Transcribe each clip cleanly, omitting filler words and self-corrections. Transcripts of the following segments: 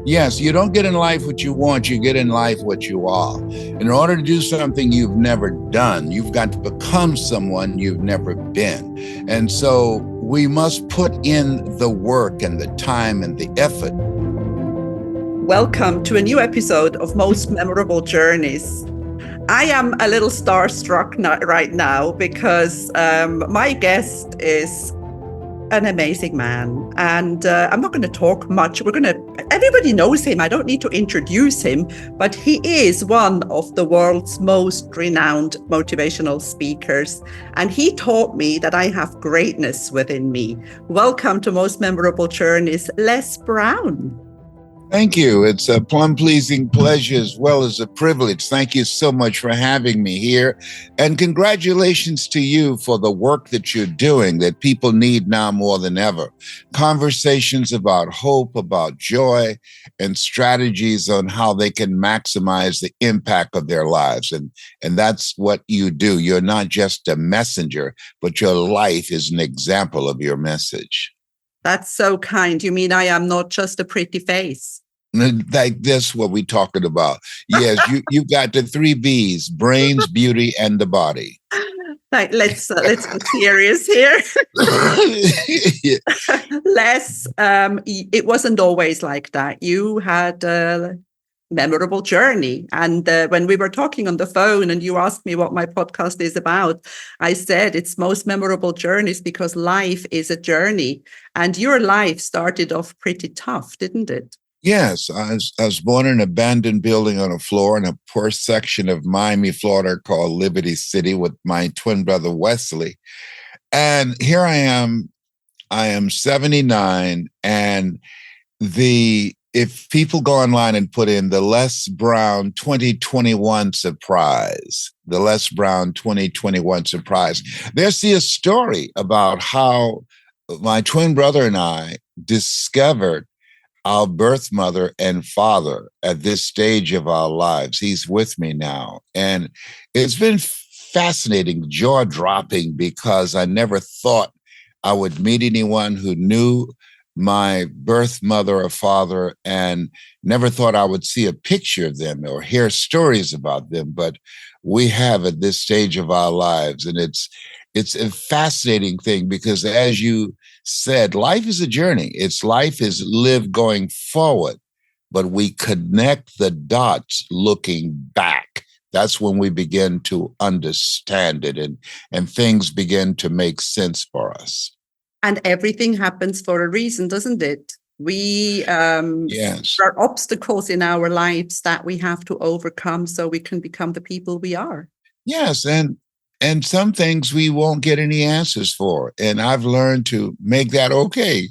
Yes, you don't get in life what you want, you get in life what you are. In order to do something you've never done, you've got to become someone you've never been. And so we must put in the work and the time and the effort. Welcome to a new episode of Most Memorable Journeys. I am a little starstruck right now because my guest is an amazing man. And I'm not going to talk much. Everybody knows him. I don't need to introduce him, but he is one of the world's most renowned motivational speakers. And he taught me that I have greatness within me. Welcome to Most Memorable Journeys, Les Brown. Thank you. It's a plum-pleasing pleasure as well as a privilege. Thank you so much for having me here. And congratulations to you for the work that you're doing that people need now more than ever. Conversations about hope, about joy, and strategies on how they can maximize the impact of their lives. And that's what you do. You're not just a messenger, but your life is an example of your message. That's so kind. You mean I am not just a pretty face? Like this, what we're talking about. Yes, you've got the 3 B's: brains, beauty, and the body. Like, let's get serious here. Les, it wasn't always like that. You had a memorable journey. And when we were talking on the phone and you asked me what my podcast is about, I said it's Most Memorable Journeys because life is a journey. And your life started off pretty tough, didn't it? Yes, I was born in an abandoned building on a floor in a poor section of Miami, Florida called Liberty City with my twin brother, Wesley. And here I am 79. And if people go online and put in the Les Brown 2021 surprise, the Les Brown 2021 surprise, they'll see a story about how my twin brother and I discovered our birth mother and father at this stage of our lives. He's with me now. And it's been fascinating, jaw-dropping, because I never thought I would meet anyone who knew my birth mother or father, and never thought I would see a picture of them or hear stories about them. But we have at this stage of our lives. And it's a fascinating thing because, as you said, life is a journey. Life is lived going forward, but we connect the dots looking back. That's when we begin to understand it and things begin to make sense for us. And everything happens for a reason, doesn't it? Yes. There are obstacles in our lives that we have to overcome so we can become the people we are. Yes, and some things we won't get any answers for. And I've learned to make that okay.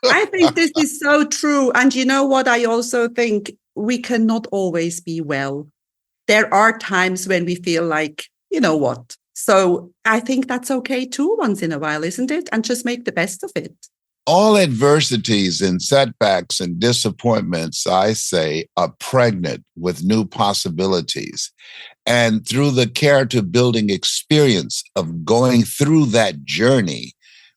I think this is so true. And you know what? I also think we cannot always be well. There are times when we feel like, you know what? So I think that's okay too, once in a while, isn't it? And just make the best of it. All adversities and setbacks and disappointments, I say, are pregnant with new possibilities. And through the character building experience of going through that journey,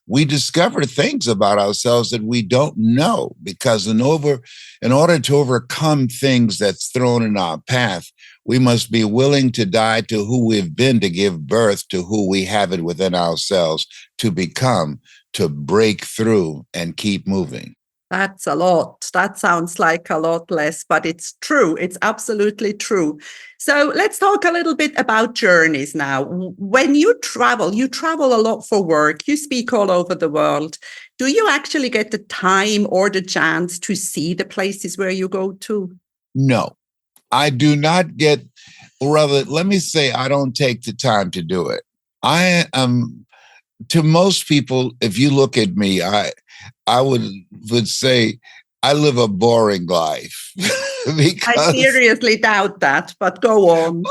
we discover things about ourselves that we don't know, because in order to overcome things that's thrown in our path, we must be willing to die to who we've been to give birth to who we have it within ourselves to become, to break through and keep moving. That's a lot. That sounds like a lot less, but it's true. It's absolutely true. So let's talk a little bit about journeys now. When you travel a lot for work, you speak all over the world. Do you actually get the time or the chance to see the places where you go to? No, I do not get, or rather, let me say, I don't take the time to do it. I am, to most people, if you look at me, I would say I live a boring life. I seriously doubt that, but go on.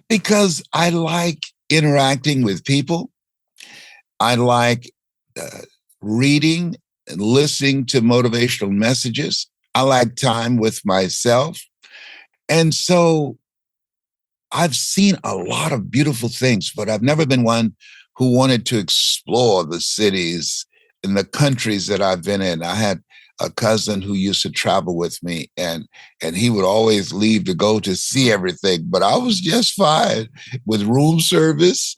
Because I like interacting with people. I like reading and listening to motivational messages. I like time with myself. And so I've seen a lot of beautiful things, but I've never been one who wanted to explore the cities in the countries that I've been in. a cousin who used to travel with me, and he would always leave to go to see everything, but I was just fine with room service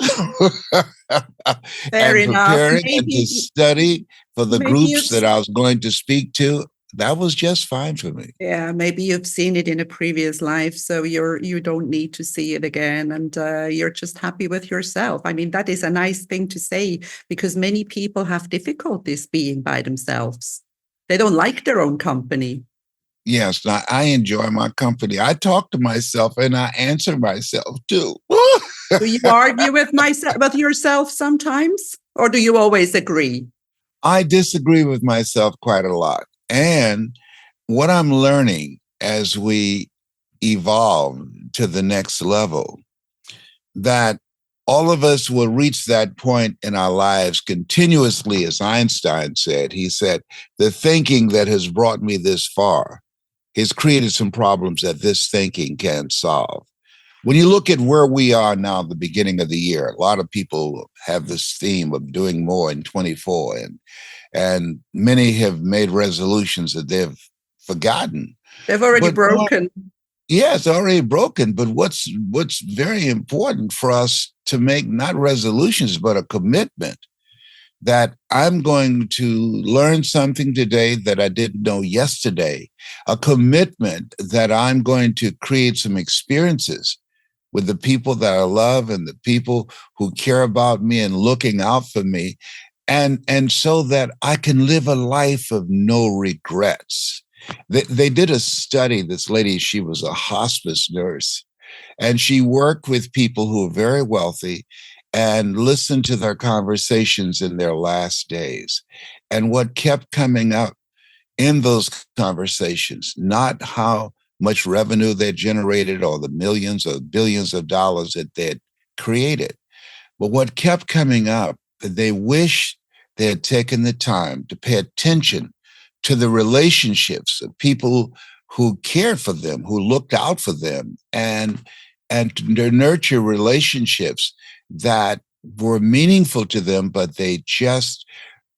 Fair and enough. preparing and to study for the Maybe groups you've that I was going to speak to. That was just fine for me. Yeah, maybe you've seen it in a previous life, so you don't need to see it again, and you're just happy with yourself. I mean, that is a nice thing to say, because many people have difficulties being by themselves. They don't like their own company. Yes, I enjoy my company. I talk to myself and I answer myself too. Do you argue with yourself sometimes, or do you always agree? I disagree with myself quite a lot. And what I'm learning as we evolve to the next level, that all of us will reach that point in our lives continuously, as Einstein said. He said, the thinking that has brought me this far has created some problems that this thinking can't solve. When you look at where we are now, the beginning of the year, a lot of people have this theme of doing more in 24, and many have made resolutions that they've forgotten. They've already But broken. yeah, it's already broken. But what's very important for us to make not resolutions, but a commitment that I'm going to learn something today that I didn't know yesterday, a commitment that I'm going to create some experiences with the people that I love and the people who care about me and looking out for me, and so that I can live a life of no regrets. They did a study. This lady, she was a hospice nurse, and she worked with people who were very wealthy and listened to their conversations in their last days. And what kept coming up in those conversations, not how much revenue they generated or the millions or billions of dollars that they had created, but what kept coming up, they wished they had taken the time to pay attention to the relationships of people who cared for them, who looked out for them, and to nurture relationships that were meaningful to them, but they just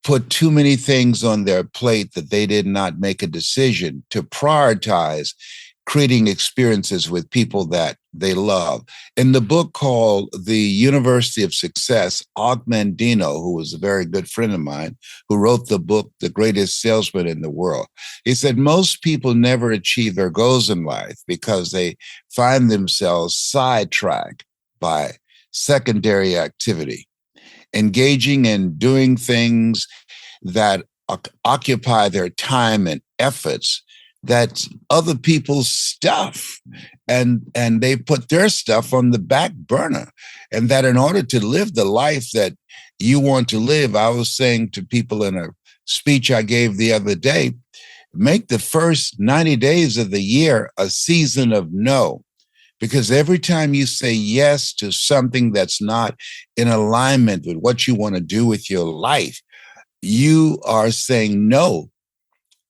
put too many things on their plate that they did not make a decision to prioritize creating experiences with people that they love. In the book called The University of Success, Og Mandino, who was a very good friend of mine, who wrote the book, The Greatest Salesman in the World, he said most people never achieve their goals in life because they find themselves sidetracked by secondary activity, engaging in doing things that occupy their time and efforts, that's other people's stuff, and they put their stuff on the back burner, and that in order to live the life that you want to live, I was saying to people in a speech I gave the other day, make the first 90 days of the year a season of no. Because every time you say yes to something that's not in alignment with what you want to do with your life, you are saying no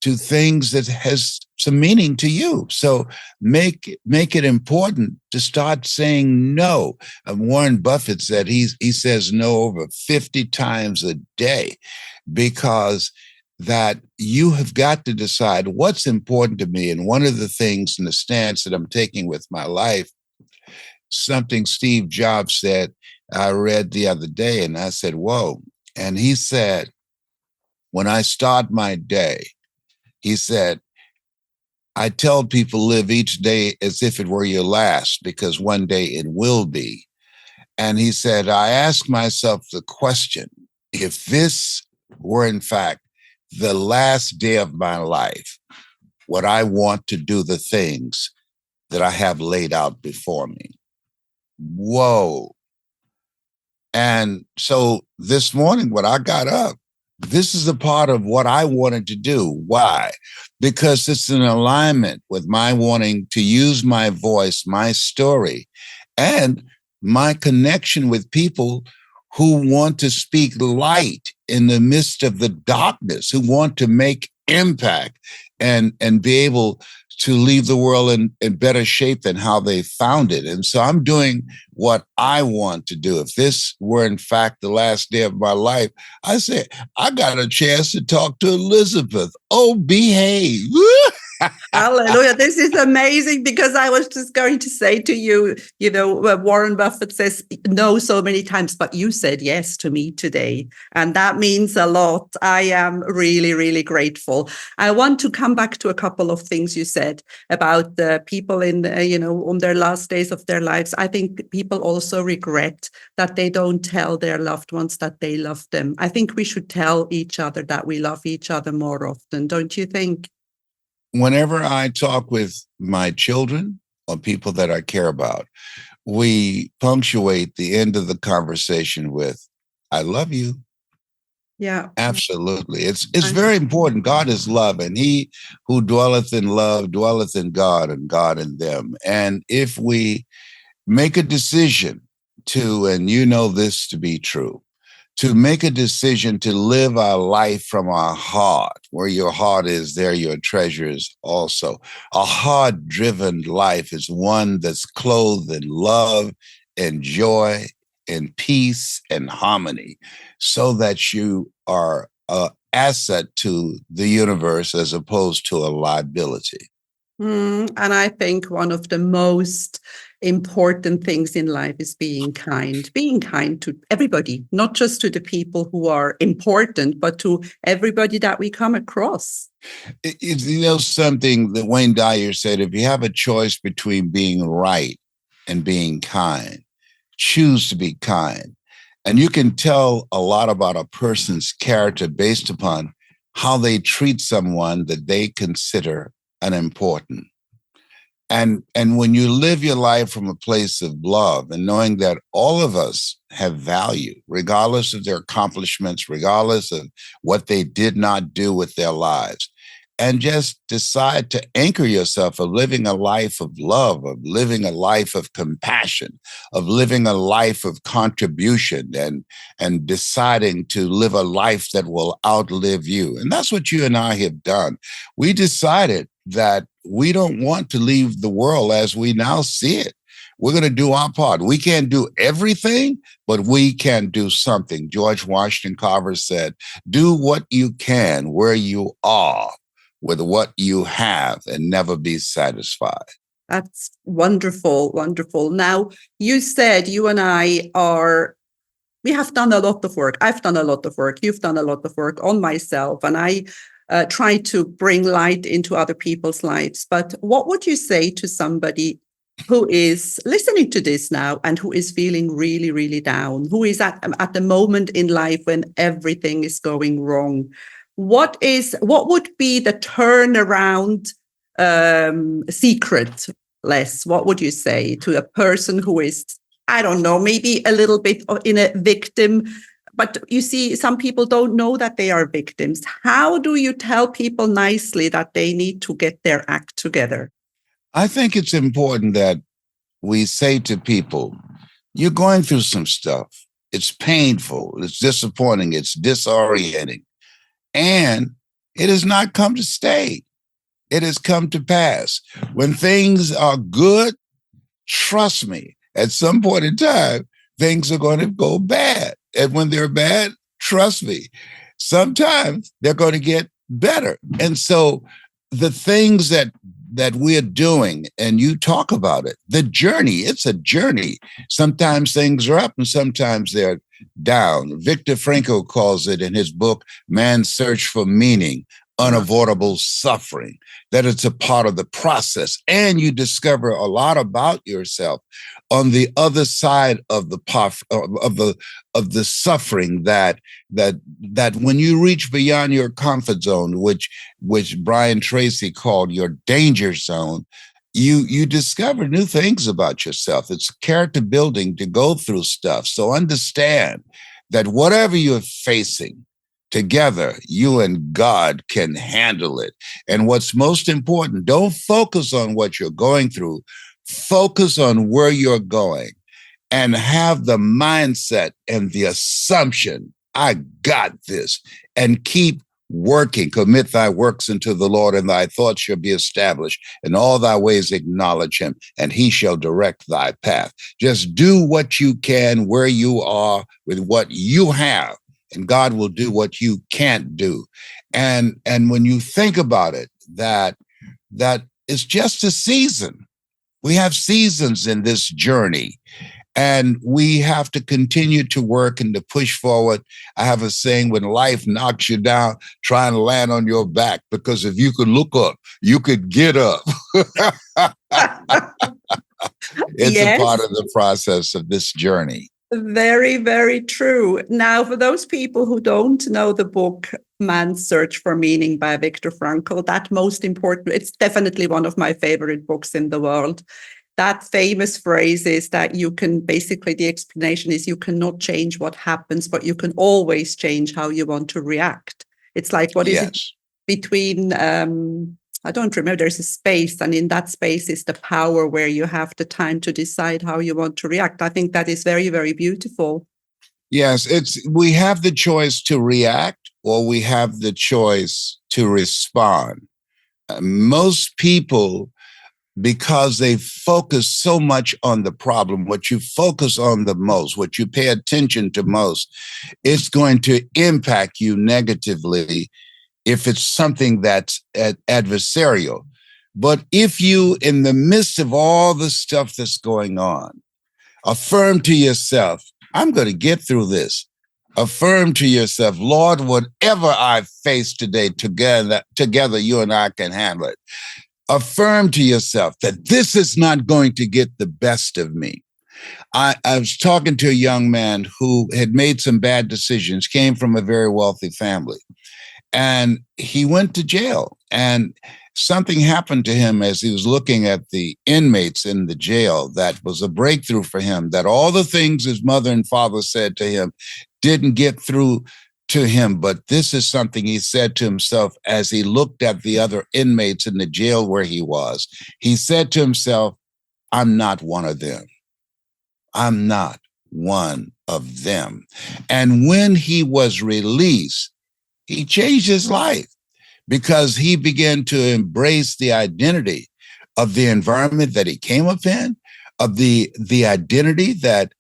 to things that has some meaning to you. So make it important to start saying no. Warren Buffett said he says no over 50 times a day, because that you have got to decide what's important to me. And one of the things in the stance that I'm taking with my life, something Steve Jobs said, I read the other day, and I said, whoa. And he said, when I start my day, he said, I tell people live each day as if it were your last, because one day it will be. And he said, I ask myself the question, if this were in fact the last day of my life, would I want to do the things that I have laid out before me? Whoa. And so this morning, when I got up, this is a part of what I wanted to do. Why? Because it's in alignment with my wanting to use my voice, my story, and my connection with people who want to speak light in the midst of the darkness, who want to make impact and be able to leave the world in better shape than how they found it. And so I'm doing what I want to do. If this were in fact the last day of my life, I say, I got a chance to talk to Elizabeth. Oh, behave. Hallelujah. This is amazing, because I was just going to say to you, Warren Buffett says no so many times, but you said yes to me today. And that means a lot. I am really, really grateful. I want to come back to a couple of things you said about the people on their last days of their lives. I think people also regret that they don't tell their loved ones that they love them. I think we should tell each other that we love each other more often, don't you think? Whenever I talk with my children or people that I care about, we punctuate the end of the conversation with, I love you. Yeah. Absolutely. It's very important. God is love, and he who dwelleth in love dwelleth in God, and God in them. And if we make a decision to, and you know this to be true, to make a decision to live our life from our heart. Where your heart is, there your treasure is also. A heart-driven life is one that's clothed in love and joy and peace and harmony, so that you are an asset to the universe as opposed to a liability. And I think one of the most important things in life is being kind to everybody, not just to the people who are important, but to everybody that we come across. Something that Wayne Dyer said, if you have a choice between being right and being kind, choose to be kind. And you can tell a lot about a person's character based upon how they treat someone that they consider unimportant. And when you live your life from a place of love and knowing that all of us have value, regardless of their accomplishments, regardless of what they did not do with their lives, and just decide to anchor yourself of living a life of love, of living a life of compassion, of living a life of contribution, and deciding to live a life that will outlive you. And that's what you and I have done. We decided that we don't want to leave the world as we now see it. We're going to do our part. We can't do everything, but we can do something. George Washington Carver said, do what you can where you are with what you have and never be satisfied. That's wonderful, wonderful. Now, you said you and we have done a lot of work. I've done a lot of work. You've done a lot of work on myself, and I try to bring light into other people's lives. But what would you say to somebody who is listening to this now and who is feeling really, really down, who is at the moment in life when everything is going wrong? What would be the turnaround secret, Les? What would you say to a person who is, I don't know, maybe a little bit in a victim? But you see, some people don't know that they are victims. How do you tell people nicely that they need to get their act together? I think it's important that we say to people, you're going through some stuff. It's painful. It's disappointing. It's disorienting. And it has not come to stay. It has come to pass. When things are good, trust me, at some point in time, things are going to go bad. And when they're bad, trust me, sometimes they're going to get better. And so the things that we're doing, and you talk about it, the journey, it's a journey. Sometimes things are up and sometimes they're down. Viktor Frankl calls it in his book, Man's Search for Meaning, unavoidable suffering, that it's a part of the process. And you discover a lot about yourself on the other side of the suffering, that when you reach beyond your comfort zone, which Brian Tracy called your danger zone, you discover new things about yourself. It's character building to go through stuff. So understand that whatever you're facing, together, you and God can handle it. And what's most important, don't focus on what you're going through. Focus on where you're going and have the mindset and the assumption, I got this, and keep working. Commit thy works unto the Lord, and thy thoughts shall be established. In all thy ways acknowledge him, and he shall direct thy path. Just do what you can where you are with what you have, and God will do what you can't do. And when you think about it, that is just a season. We have seasons in this journey, and we have to continue to work and to push forward. I have a saying, when life knocks you down, try and land on your back, because if you could look up, you could get up. It's a part Yes. of the process of this journey. Very, very true. Now, for those people who don't know the book Man's Search for Meaning by Viktor Frankl, that most important, it's definitely one of my favorite books in the world. That famous phrase is that you can basically, the explanation is you cannot change what happens, but you can always change how you want to react. It's like, what is it between, I don't remember, there's a space, and in that space is the power where you have the time to decide how you want to react. I think that is very, very beautiful. Yes, we have the choice to react, or we have the choice to respond. Most people, because they focus so much on the problem, what you focus on the most, what you pay attention to most, it's going to impact you negatively if it's something that's adversarial. But if you, in the midst of all the stuff that's going on, affirm to yourself, I'm going to get through this. Affirm to yourself, Lord, whatever I face today, together you and I can handle it. Affirm to yourself that this is not going to get the best of me. I was talking to a young man who had made some bad decisions, came from a very wealthy family, and he went to jail. And something happened to him as he was looking at the inmates in the jail that was a breakthrough for him, that all the things his mother and father said to him didn't get through to him. But this is something he said to himself as he looked at the other inmates in the jail where he was. He said to himself, I'm not one of them. I'm not one of them. And when he was released, he changed his life because he began to embrace the identity of the environment that he came up in, of the identity that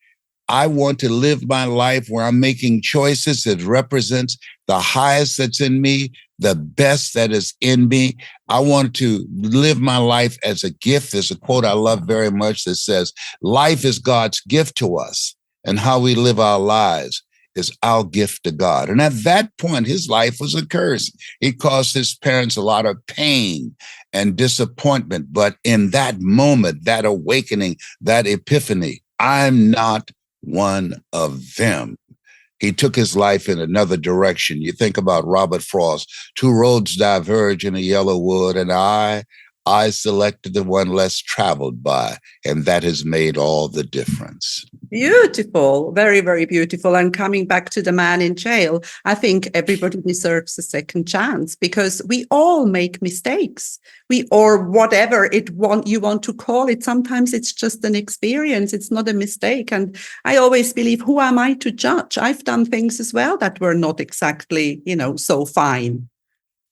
I want to live my life where I'm making choices that represents the highest that's in me, the best that is in me. I want to live my life as a gift. There's a quote I love very much that says, life is God's gift to us, and how we live our lives is our gift to God. And at that point, his life was a curse. He caused his parents a lot of pain and disappointment. But in that moment, that awakening, that epiphany, I'm not one of them. He took his life in another direction. You think about Robert Frost, two roads diverge in a yellow wood, and I selected the one less traveled by, and that has made all the difference. Beautiful, very, very beautiful. And coming back to the man in jail, I think everybody deserves a second chance, because we all make mistakes. Or whatever you want to call it. Sometimes it's just an experience. It's not a mistake. And I always believe, who am I to judge? I've done things as well that were not exactly, so fine.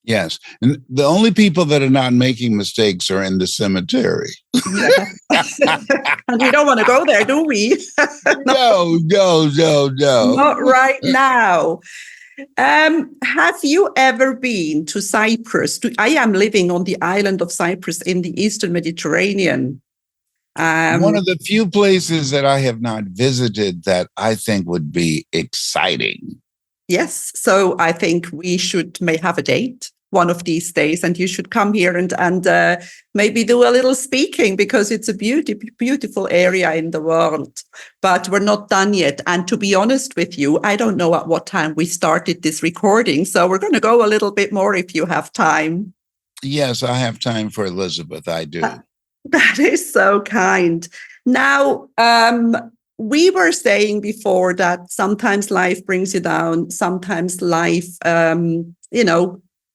Yes. And the only people that are not making mistakes are in the cemetery. Yeah. And we don't want to go there, do we? No. Not right now. Have you ever been to Cyprus? I am living on the island of Cyprus in the Eastern Mediterranean. One of the few places that I have not visited that I think would be exciting. Yes. So I think we may have a date one of these days, and you should come here and maybe do a little speaking, because it's a beautiful area in the world. But we're not done yet. And to be honest with you, I don't know at what time we started this recording. So we're going to go a little bit more if you have time. Yes, I have time for Elizabeth. I do. That is so kind. Now, we were saying before that sometimes life brings you down. Sometimes life,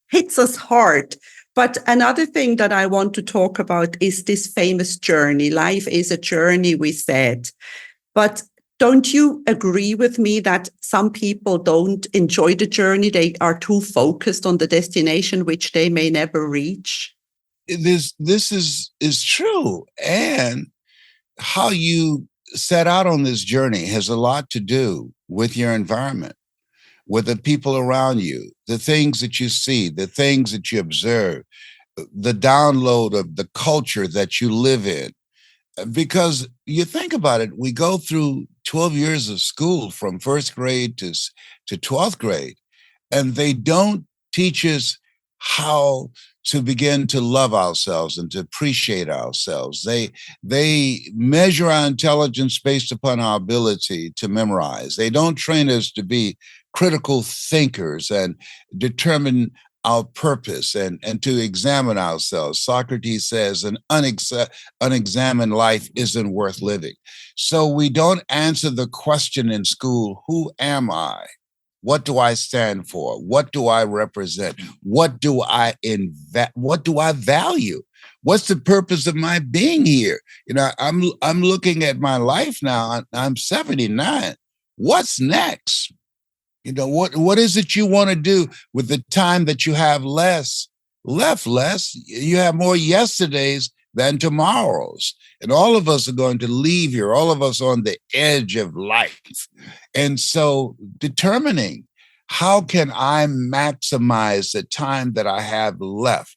hits us hard. But another thing that I want to talk about is this famous journey. Life is a journey, we said. But Don't you agree with me that some people don't enjoy the journey? They are too focused on the destination, which they may never reach. This is true. And how you set out on this journey has a lot to do with your environment, with the people around you, the things that you see, the things that you observe, the download of the culture that you live in. Because you think about it, we go through 12 years of school from first grade to 12th grade, and they don't teach us how to begin to love ourselves and to appreciate ourselves. They measure our intelligence based upon our ability to memorize. They don't train us to be critical thinkers and determine our purpose and to examine ourselves. Socrates says an unexamined life isn't worth living. So we don't answer the question in school, who am I? What do I stand for? What do I represent? What do I value? What's the purpose of my being here? I'm looking at my life now. I'm 79. What's next? What is it you want to do with the time that you have left? You have more yesterdays than tomorrows. And all of us are going to leave here, all of us on the edge of life. And so determining how can I maximize the time that I have left,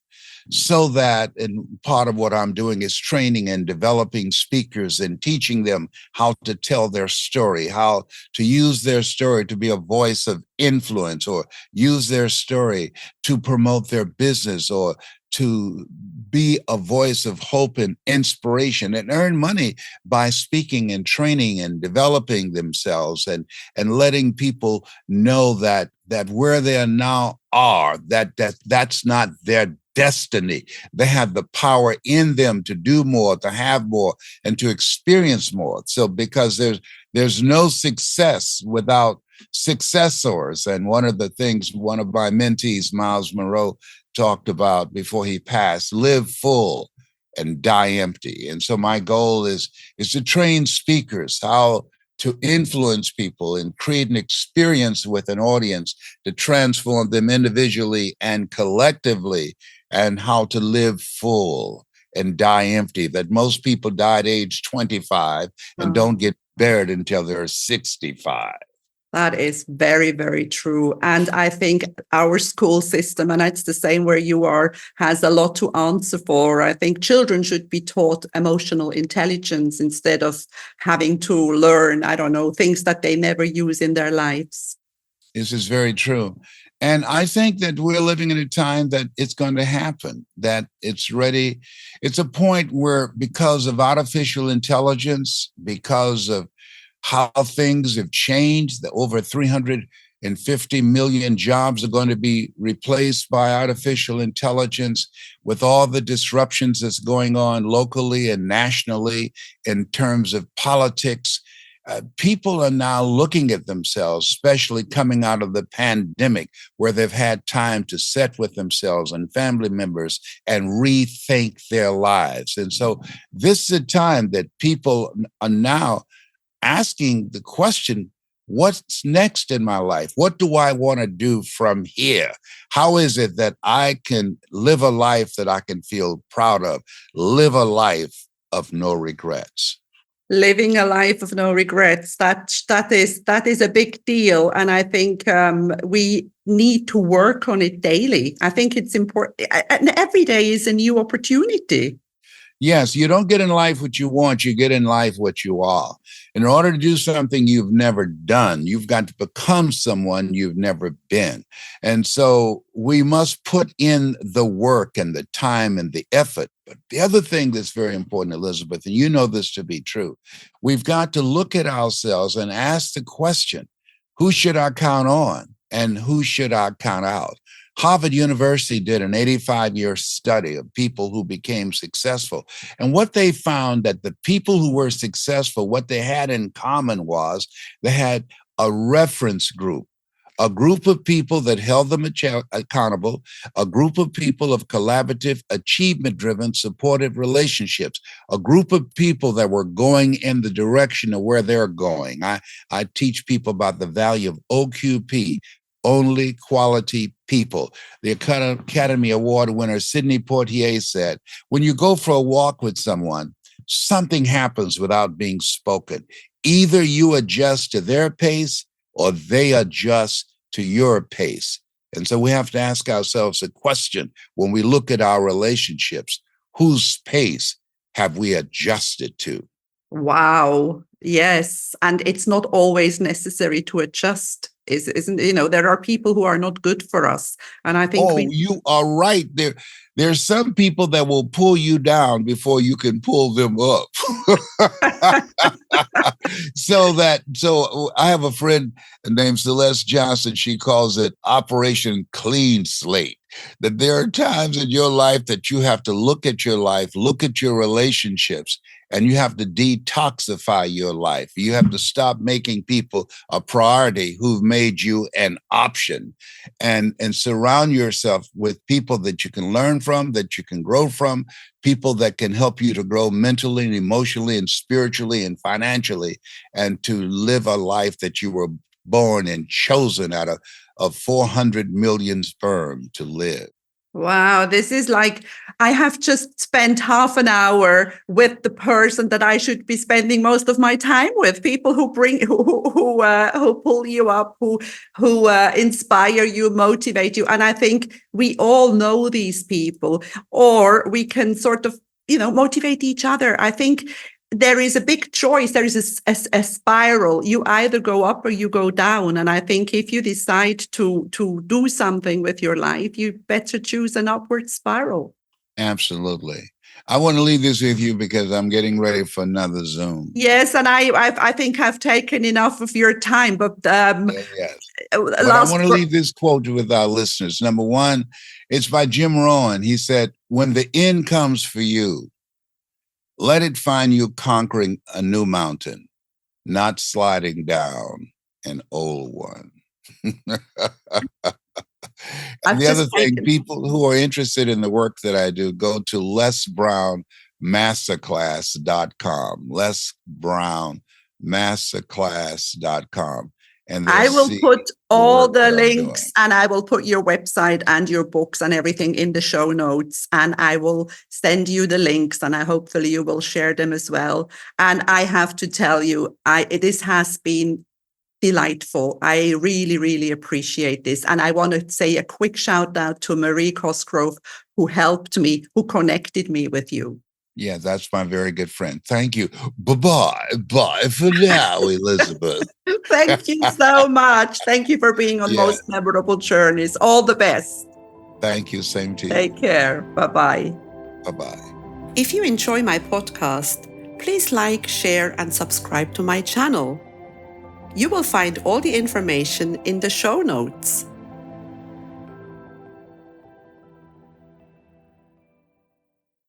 so that, and part of what I'm doing is training and developing speakers and teaching them how to tell their story, how to use their story to be a voice of influence, or use their story to promote their business, or to be a voice of hope and inspiration, and earn money by speaking and training and developing themselves, and letting people know that where they are now that's not their destiny. They have the power in them to do more, to have more, and to experience more. So because there's no success without successors. And one of the things one of my mentees, Miles Monroe, talked about before he passed, live full and die empty. And so my goal is to train speakers how to influence people and create an experience with an audience to transform them individually and collectively, and how to live full and die empty. That most people die at age 25 and don't get buried until they're 65. That is very, very true. And I think our school system, and it's the same where you are, has a lot to answer for. I think children should be taught emotional intelligence instead of having to learn, I don't know, things that they never use in their lives. This is very true. And I think that we're living in a time that it's going to happen, that it's ready. It's a point where, because of artificial intelligence, because of how things have changed, that over 350 million jobs are going to be replaced by artificial intelligence, with all the disruptions that's going on locally and nationally in terms of politics. People are now looking at themselves, especially coming out of the pandemic, where they've had time to sit with themselves and family members and rethink their lives. And so this is a time that people are now asking the question, what's next in my life? What do I want to do from here? How is it that I can live a life that I can feel proud of, live a life of no regrets? Living a life of no regrets, that is a big deal. And I think we need to work on it daily. I think it's important. And every day is a new opportunity. Yes, you don't get in life what you want, you get in life what you are. In order to do something you've never done, you've got to become someone you've never been. And so we must put in the work and the time and the effort. But the other thing that's very important, Elizabeth, and you know this to be true, we've got to look at ourselves and ask the question, who should I count on and who should I count out? Harvard University did an 85-year study of people who became successful. And what they found, that the people who were successful, what they had in common was they had a reference group, a group of people that held them accountable, a group of people of collaborative, achievement-driven, supportive relationships, a group of people that were going in the direction of where they're going. I teach people about the value of OQP, only quality people. The Academy Award winner Sidney Poitier said, when you go for a walk with someone, something happens without being spoken. Either you adjust to their pace or they adjust to your pace. And so we have to ask ourselves a question when we look at our relationships: whose pace have we adjusted to? Wow. Yes. And it's not always necessary to adjust. Isn't, there are people who are not good for us. And I think You are right. There's some people that will pull you down before you can pull them up. So I have a friend named Celeste Johnson. She calls it Operation Clean Slate. That there are times in your life that you have to look at your life, look at your relationships, and you have to detoxify your life. You have to stop making people a priority who've made you an option, and surround yourself with people that you can learn from, that you can grow from, people that can help you to grow mentally and emotionally and spiritually and financially, and to live a life that you were born and chosen out of 400 million sperm to live. Wow, this is like I have just spent half an hour with the person that I should be spending most of my time with. People who who pull you up, who inspire you, motivate you, and I think we all know these people, or we can sort of motivate each other. I think there is a big choice. There is a spiral. You either go up or you go down. And I think if you decide to do something with your life, you better choose an upward spiral. Absolutely. I want to leave this with you because I'm getting ready for another Zoom. Yes, and I think I've taken enough of your time. But yes. But I want to leave this quote with our listeners. Number one, it's by Jim Rohn. He said, "When the end comes for you, let it find you conquering a new mountain, not sliding down an old one." And the other thing, people who are interested in the work that I do, go to lesbrownmasterclass.com, lesbrownmasterclass.com. And I will put all the links, and I will put your website and your books and everything in the show notes, and I will send you the links, and hopefully you will share them as well. And I have to tell you, this has been delightful. I really, really appreciate this. And I want to say a quick shout out to Marie Cosgrove, who helped me, who connected me with you. Yeah, that's my very good friend. Thank you. Bye-bye. Bye for now, Elizabeth. Thank you so much. Thank you for being on Most Memorable Journeys. All the best. Thank you. Same to you. Take care. Bye-bye. Bye-bye. If you enjoy my podcast, please like, share, and subscribe to my channel. You will find all the information in the show notes.